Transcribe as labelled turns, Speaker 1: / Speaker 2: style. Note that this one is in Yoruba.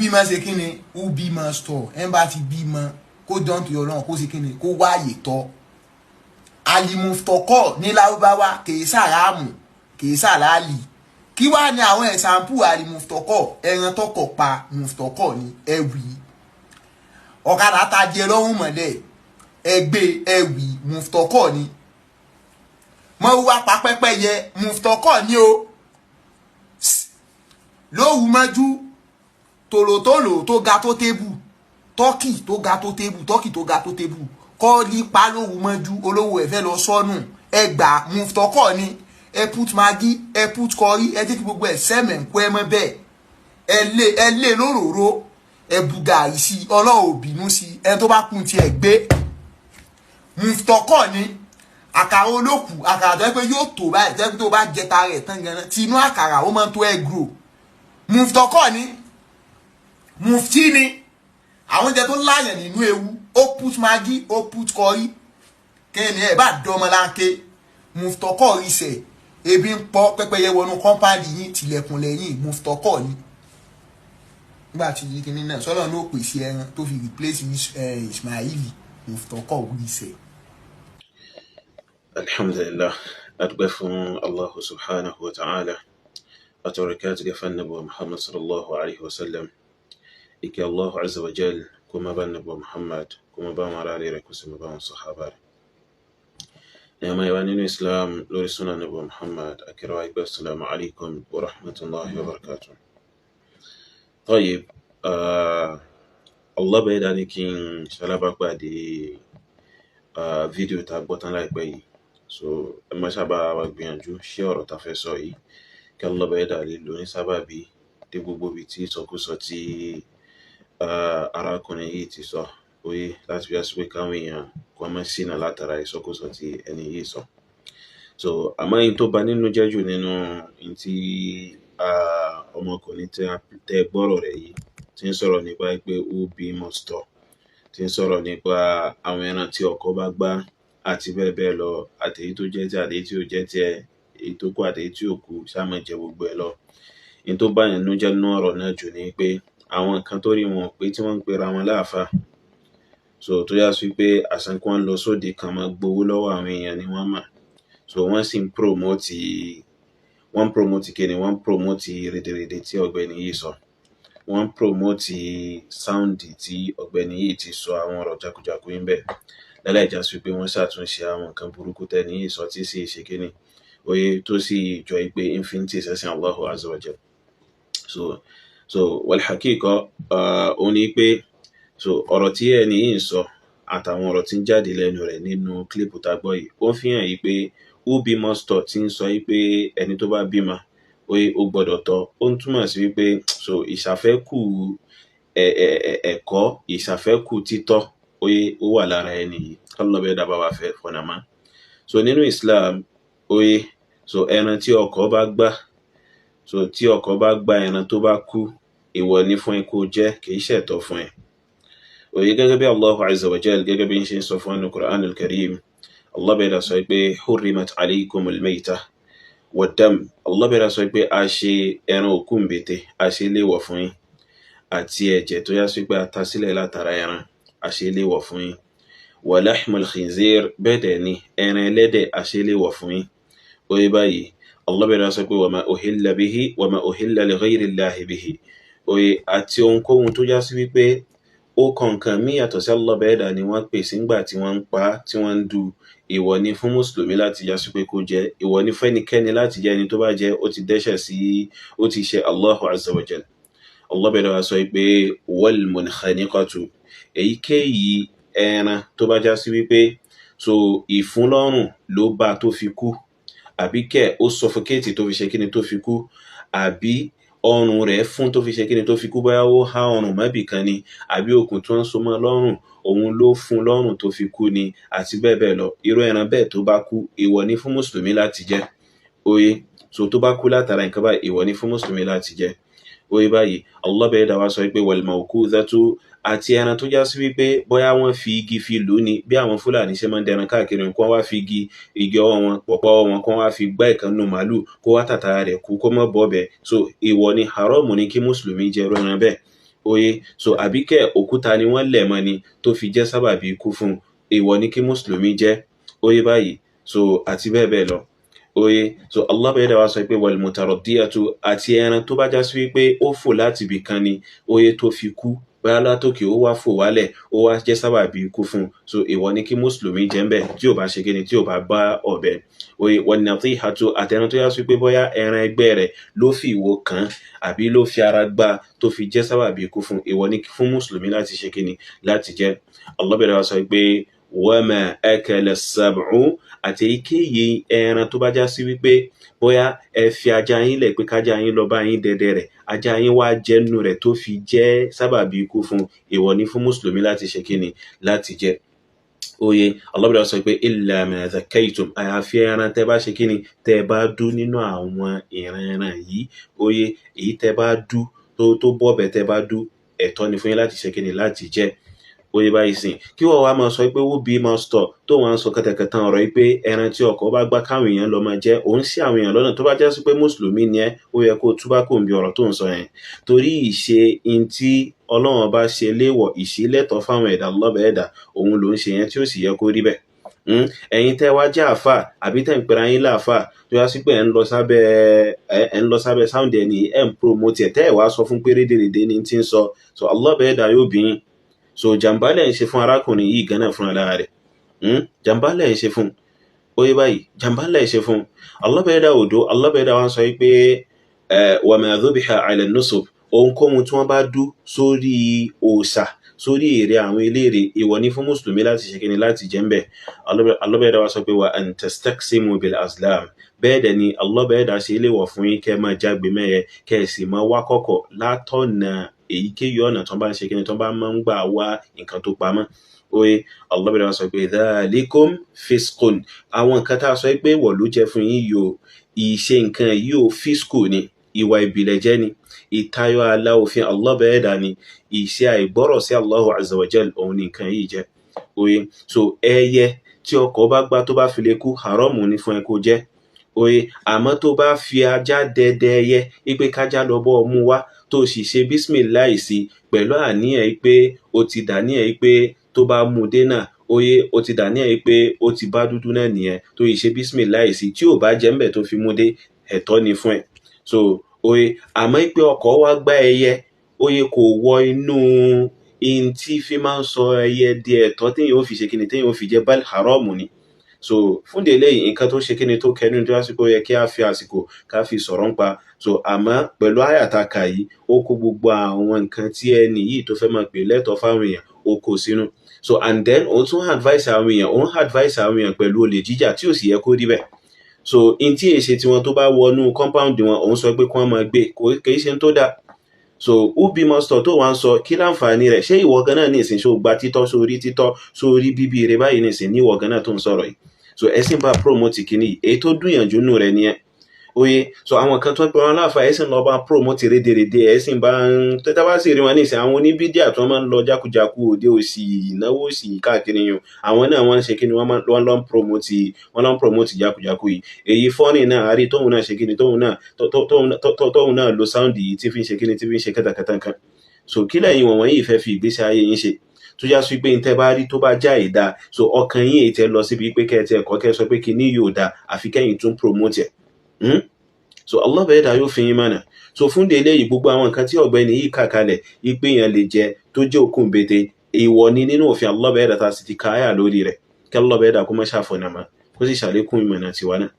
Speaker 1: bímọ ṣe kí ni bímọ store ẹ̀ ń bá ti bímọ kó dán tó Ọlọ́run kó ṣe kí ni kó wáyé tọ́ alimuftọkọ ní lárúbáwá kìí sàrámù kìí sàráàlì kí wá ní àwọn ẹ̀sàmpù alimuftọkọ ẹran tọkọ pa muftọkọ ní ẹwì ọ̀kadà tajẹ lọ́rùn mọ́lẹ̀ ẹgbẹ́ ẹwì muftọkọ ní mọ́ wá pa pẹ́pẹ́yẹ muftọkọ ní o lóhùn mọ́jú tòlótòló tó ga tó tébù tọ́kì tó ga tó tébù tọ́kì tó ga tó tébù kọ́ nípa lóhùn mọ́jú olówó ẹ̀fẹ́ lọ sọ́nù ẹgbà muftọkọ ní ẹ put magi ẹ put kọrí ẹ jẹ́ kí gbogbo ẹ̀ sẹ́mẹ̀ǹkú ẹ mọ́ bẹ́ẹ̀ ẹ lé lóròró ẹ bùgà ìsì Ọlọ́run ò bínú sí ẹ tó bá kún tiẹ̀ gbé muftọkọ ní àkàrà olókù àkàrà tó yẹ pé yóò tó báyìí tó yẹ pé tó bá jẹta rẹ̀ tán gan-an tí inú àkàrà ó máa ń tó egg roll muftọkọ ní mufti ní àwọn oúnjẹ tó láyàn nínú ewu ó put magi ó put kọrí kẹ́ni ẹ̀ bá dọ́mọ láńké muftọkọ ìṣẹ̀ ebi ń pọ́ pẹ́pẹ́yẹ wọnú kọ́mpáàdì yín tilẹ̀kùn lẹ́yìn muftọkọ ní nígbà tí yìí kìíní náà sọ́lọ́ ló pèsè ẹran tó fi replace Ismaili muftọkọ ìṣẹ̀.
Speaker 2: Alhamdulillah adúpẹ́ fún Allah subhanahu wa ta'ala àtọ̀rẹ̀kẹ́ gafan nabuwa Muhammad sallallahu alaihi wasallam ike Allah azza wa jal kuma ba nabuwa Muhammad kuma ba mara rẹ̀ kó sì ma bá wọn sahaba rẹ̀ ya mai wa nínú Islam lórí sunan nabuwa Muhammad akirawa igba assalamu alaikum wa rahmatullahi wa barakatuh. Tayyib Allah bai da ní kí n ṣalábà pàdé fídíò tá gbọ́tán láìpẹ́ yìí so ẹ má sábà wá gbìyànjú ṣé ọ̀rọ̀ tá fẹ́ sọ yìí kí Allah bá dá lè lò ní sábàbí dé gbogbo bí tí ìsọkúsọ tí arákùnrin yìí ti sọ oye láti fi àsìkò káwọn èèyàn kó má sínà látara ìsọkúsọ tí ẹni yìí sọ so àmọ́ yìí tó bà nínú jẹ́ jù nínú yìí tí ọmọkùnrin tẹ gbọ́rọ̀ rẹ̀ yìí tí ń sọ̀rọ̀ nípa pé ó bímọ stọ̀ tí ń sọ̀rọ̀ nípa àwọn ẹran tí ọkọ bá gbá àti bẹ́ẹ̀ bẹ́ẹ̀ lọ àtèyí tó jẹ́ tí àtèyí tí ò jẹ́ tí èyí tó kú àtèyí tí ò kú sáàmù jẹ gbogbo ẹ̀ lọ in tó bá yẹn nú jẹ́ nú ọ̀rọ̀ náà jù ní pé àwọn nǹkan tó rí wọn pé tí wọ́n ń pera wọn láàfà so tó yá sí pé àsànkú wọn lọ sóde kan máa gbowó lọ́wọ́ àwọn èèyàn ni wọ́n mà so wọ́n sì ń promote kíni wọ́n promote rédèrèdè tí ọ̀gbẹ́ni yìí sọ wọ́n promote sound tí ọ̀gbẹ́ni yìí ti sọ àwọn ọ̀rọ̀ jákujàku ń bẹ lẹ́lẹ́jà sí pé wọ́n ṣàtúnṣe àwọn nǹkan burúkú tẹ́ni yìí sọ tí sì ṣe kíni oye tó sì jọ pé infinity sẹ́sìn Allahu azza wa jal so wal haqiqa ó ní pé so ọ̀rọ̀ tí ẹni yìí ń sọ àtàwọn ọ̀rọ̀ tí ń jáde lẹ́nu rẹ̀ nínú clip tá gbọ́ yìí ó fi hàn yìí pé ó bímọ stọ̀ tí ń sọ yìí pé ẹni tó bá bímọ oye ó gbọ́dọ̀ tọ́ ó ń túmọ̀ sí wípé so ìṣàfẹ́kù ẹ̀kọ́ ìṣàfẹ́kù títọ́ oye ó wà lára ẹni yìí kọ́lọ́bẹ̀ dábàá wà fẹ́ fọ̀nàmá so nínú Islam oye so ẹran tí ọkọ bá gbá so tí ọkọ bá gbá ẹran tó bá kú ìwọ ní fún ẹ kó jẹ kì í ṣẹ̀tọ́ fún ẹ oye gẹ́gẹ́ bí Allahu azza wa jal gẹ́gẹ́ bí ń ṣe sọ fún Al-Qur'an al-Karim Allah bẹ̀rẹ̀ sọ pé hurrimat alaykumul maytah wad-dam Allah bẹ̀rẹ̀ sọ pé a ṣe ẹran òkú mbete a ṣe léèwọ̀ fún yín àti ẹ̀jẹ̀ tó yá sí pé a ta sílẹ̀ látara ẹran a ṣe léèwọ̀ fún yín wa lahmul khinzir bẹ́ẹ̀ ni ẹran ẹlẹ́dẹ̀ a ṣe léèwọ̀ fún yín oye báyìí Allah bẹ̀rẹ̀ sọ pé wa ma uhilla bihi wa ma uhilla li ghayri Allahi bihi oye àti ohunkóhun tó já sí wípé ó kọ̀ọ̀kan mí yàtọ̀ sí Allah bẹ́ẹ̀ dà ni wọ́n pè sígbà tí wọ́n ń pa tí wọ́n ń du ìwọ ni fún mùsùlùmí láti já sí pé kó jẹ ìwọ ni fẹ́nikẹ́ni láti jẹ ẹni tó bá jẹ ó ti dẹ́ṣẹ̀ sí ó ti ṣe Allahu azza wa jal Allah bẹ̀rẹ̀ wá sọ pé wal munkhaniqatu èyíkéyìí ẹran tó bá já sí wípé so ìfúnlọ́rùn ló bá tó fi kú àbí kẹ́ ó suffocate tó fi ṣe kíni tó fi kú àbí ọrùn rẹ̀ fún tó fi ṣe kíni tó fi kú bóyá ó há ọrùn mọ́bì kan ni àbí okùn tó ń so mọ́ lọ́rùn òun ló fún lọ́rùn tó fi kú ni àti bẹ́ẹ̀ bẹ́ẹ̀ lọ irú ẹran bẹ́ẹ̀ tó bá kú ìwọ ni fún mùsùlùmí láti jẹ oye so tó bá kú látara nǹkan báyìí ìwọ ni fún mùsùlùmí láti jẹ oye báyìí Allah bẹ́ẹ̀ dá wá sọ pé wal mawqudhatu àti ẹran tó já sí wípé bóyá wọ́n fi igi fi lù ní bí àwọn Fúlàní ṣe máa ń dẹran káàkiri nǹkan wá fi igi ọwọ́ wọn pọ̀pọ̀ wọn kan wá fi gbá ìkànnù màálù kó wá tàtàrà rẹ̀ kú kó mọ́ bọ́ bẹ́ẹ̀ so ìwọ ni haramu ni kí mùsùlùmí jẹ ẹran bẹ́ẹ̀ oye so àbíkẹ́ òkúta ni wọ́n lẹ̀ mọ́ ni tó fi jẹ́ sábàbí ikú fún, èèwọ̀ ni kí mùsùlùmí jẹ, oye báyìí so àti bẹ́ẹ̀ bẹ́ẹ̀ lọ. Oye so Allah bẹ̀rẹ̀ wá sọ pé wal mutaraddiyatu àti ẹran tó bá já sí wípé ó fò láti ibì kan ni, oye tó fi kú bóyá látòkè ó wá fò wálẹ̀ ó wá jẹ́ sábàbí ikú fún, so èèwọ̀ ni kí mùsùlùmí jẹ ń bẹ̀ tí ò bá ṣe kíni tí ò bá bá ọ̀bẹ. Oye wan natihatu àtẹran tó já sí pé bóyá ẹran ẹgbẹ́ rẹ̀ ló fi ìwo kàn àbí ló fi ara gbá tó fi jẹ́ sábàbí ikú fún, èèwọ̀ ni fún mùsùlùmí láti ṣe kíni láti jẹ. Allah bẹ̀rẹ̀ wá sọ pé wama akala as-sab'u àti èyíkéyìí ẹran tó bá já sí wípé bóyá ẹ fi ajá yín lẹ̀ pé kájá yín lọ bá yín dẹdẹ rẹ̀, ajá yín wá jẹ́nu rẹ̀ tó fi jẹ́ sábàbí ikú fún, èèwọ̀ ni fún mùsùlùmí láti ṣe kíni láti jẹ. Oye Allah bẹ̀rẹ̀ sọ pé illa ma zakkaytum àyàfi ẹran tẹ́ bá ṣe kíni tẹ́ bá dú nínú àwọn ìran yìí, oye èyí tẹ́ bá dú tó bọ́bẹ̀ tẹ́ bá dú ẹ̀tọ́ ni fún yín láti ṣe kíni láti jẹ. Oye báyìí sìn kí wọ́n wá máa sọ pé ó bí máa stọ̀ tó wọ́n sọ kẹtẹkẹtàn ọ̀rọ̀ yìí pé ẹran tí ọkọ̀ bá gbá káwọn èèyàn lọ máa jẹ́, òun sí àwọn èèyàn lọ́nà tó bá jẹ́ sí pé mùsùlùmí ni ẹ́, ó yẹ kó túbá kò ń bí ọ̀rọ̀ tó ń sọ yẹn, torí ìṣe in tí Ọlọ́run bá ṣe léèwọ̀ ìṣílẹ̀tọ̀ fáwọn ẹ̀dá lọ́bẹ̀ ẹ̀dá òun ló ń ṣe yẹn tí ó sì yẹ kó rí bẹ́ẹ̀. Ẹ̀yin tẹ́ wá jẹ́ àfà àbí tẹ́ ń pera yín láàfà tó yá sí pé ẹ̀ ń lọ sábẹ́ sound ẹni ẹ̀ ń promote ẹ̀ tẹ́ ẹ̀ wá sọ fún pé rédèrèdè ni tí ń sọ, so Allah bẹ̀ ẹ̀dá yóò bí yín. So jàmbá lẹ̀ ń ṣe fún arákùnrin yìí gan náà fún ara rẹ̀, jàmbá lẹ̀ ń ṣe fún, oye báyìí jàmbá lẹ̀ ń ṣe fún. Allah bẹ̀ ẹ̀dá òdo, Allah bẹ̀ ẹ̀dá wá sọ pé wa ma dhubiha ala an-nusub ohunkóhun tí wọ́n bá dú sórí òòṣà sórí ère àwọn eléèrè èèwọ̀ ni fún mùsùlùmí láti ṣe kíni láti jẹ ń bẹ̀. Allah bẹ̀ ẹ̀dá wá sọ pé wa an tastaqsimu bil azlam bẹ́ẹ̀ dẹ̀ ni Allah bẹ̀ ẹ̀dá ṣe léèwọ̀ fún yín kẹ́ máa jágbe mẹ́yẹ kẹ́ sì máa wá kọ̀kọ̀ látọ̀nà èyíkéyìí ọ̀nà tó bá ń ṣe kíni tó bá máa ń gbà wá nǹkan tó pamọ́. Oye Allah bẹ̀rẹ̀ wá sọ pé dhalikum fisqun àwọn nǹkan tá a sọ pé wọ̀ ló jẹ́ fún yín yóò ìṣe nǹkan yìí ò fisqu ni ìwà ìbílẹ̀ jẹ́ ni ìtayọ ààlà òfin Allah bẹ̀rẹ̀ dà ni ìṣe àìgbọ́rọ̀ sí Allahu azza wa jal òun ni nǹkan yìí jẹ́. Oye so ẹyẹ tí ọkọ̀ bá gbá tó bá fi lè kú haramu ni fún ẹ kó jẹ. Oye àmọ́ tó bá fi ajá dẹdẹ ẹyẹ ipe kájá lọ bọ́ ọmú wá tó sì ṣe bísmìláì sí pẹ̀lú àníyàn pé ó ti dàníyàn pé tó bá mú dé náà, oye ó ti dàníyàn pé ó ti bá dúdú náà nìyẹn tó yìí ṣe bísmìláì sí tí ò bá jẹ́ ńbẹ̀ tó fi mú dé ẹ̀tọ́ ni fún ẹ. So oye àmọ́ pé ọkọ̀ wá gbá ẹyẹ, oye kò wọ inú in tí fi máa ń sọ ẹyẹ di ẹ̀tọ́ téèyàn ó fi ṣe kíni téèyàn ó fi jẹ́ bal haramu ni. So fún délé nǹkan tó ṣe kíni tó kẹnu tó àsìkò yẹ kí a fi àsìkò ká fi sọ̀rọ̀ ń pa, so àmọ́ pẹ̀lú àyàtàkà yìí ó kó gbogbo àwọn nǹkan tí ẹni yìí tó fẹ́ máa pè lẹ́tọ̀ọ́ fáwọn èèyàn ó kó sínú. So and then òun tún advice àwọn èèyàn pẹ̀lú olè jíjà tí ò sì yẹ kó rí bẹ́ẹ̀. So in tí èṣe tí wọn tó bá wọnú compound wọn òun sọ pé kí wọ́n máa gbé kò ṣe tó dáa. So ubi mọ́sítọ̀ tó wá ń sọ kí láǹfààní rẹ̀, ṣé ìwọ gan náà ní ìsìn ṣó gba títọ́ sórí bíbí rẹ̀ báyìí ní ìsìn ní ìwọ gan náà tó ń sọ̀rọ̀ yìí. So ẹ̀sìn bá promote kìíní èyí tó dùnyànjú nù rẹ̀ nìyẹn. Oye so àwọn kan tó ń pè wọn láàfà ẹ̀sìn lọ bá promote rédèrèdè ẹ̀sìn bá ń tẹ́tà bá sì rí wọn ní ìsìn àwọn oníbídíà tó máa ń lọ jákujàku òde òsì ìnáwó òsì káàkiri yun àwọn náà wọ́n ń ṣe kíni wọ́n lọ ń promote jákujàku yìí. Èyí fọ́nì náà àrí tóun náà ṣe kíni tóun náà lo sound yìí tí fi ń ṣe kíni tí fi ń ṣe kẹtàkẹtà kan. So kí lẹ́yìn wọ̀nyí ìfẹ́ fi ìgbésí ayé yín ṣe tó já sí pé ntẹ́ bá rí tó bá já ìdá so ọkàn yín ètẹ́ lọ síbi pé kẹ́ẹ̀tẹ́ ẹ̀kọ́ kẹ́ sọ pé kíní yóò dá àfi kẹ́yìn tún promote ẹ̀. So Allah bẹ̀rẹ̀ dá yóò fi yín mọ̀nà. So fún délé yìí gbogbo àwọn nǹkan tí ọ̀gbẹ́ni yìí kà kalẹ̀ ìpé yẹn lè jẹ tó jẹ́ òkun bété èèwọ̀ ni nínú òfin Allah bẹ̀rẹ̀ dá tá sì ti káyà lórí rẹ̀ kí Allah bẹ̀rẹ̀ dá kó má ṣàfọ̀nàmọ́ kó sì ṣàlékún ìmọ̀nà tiwa náà.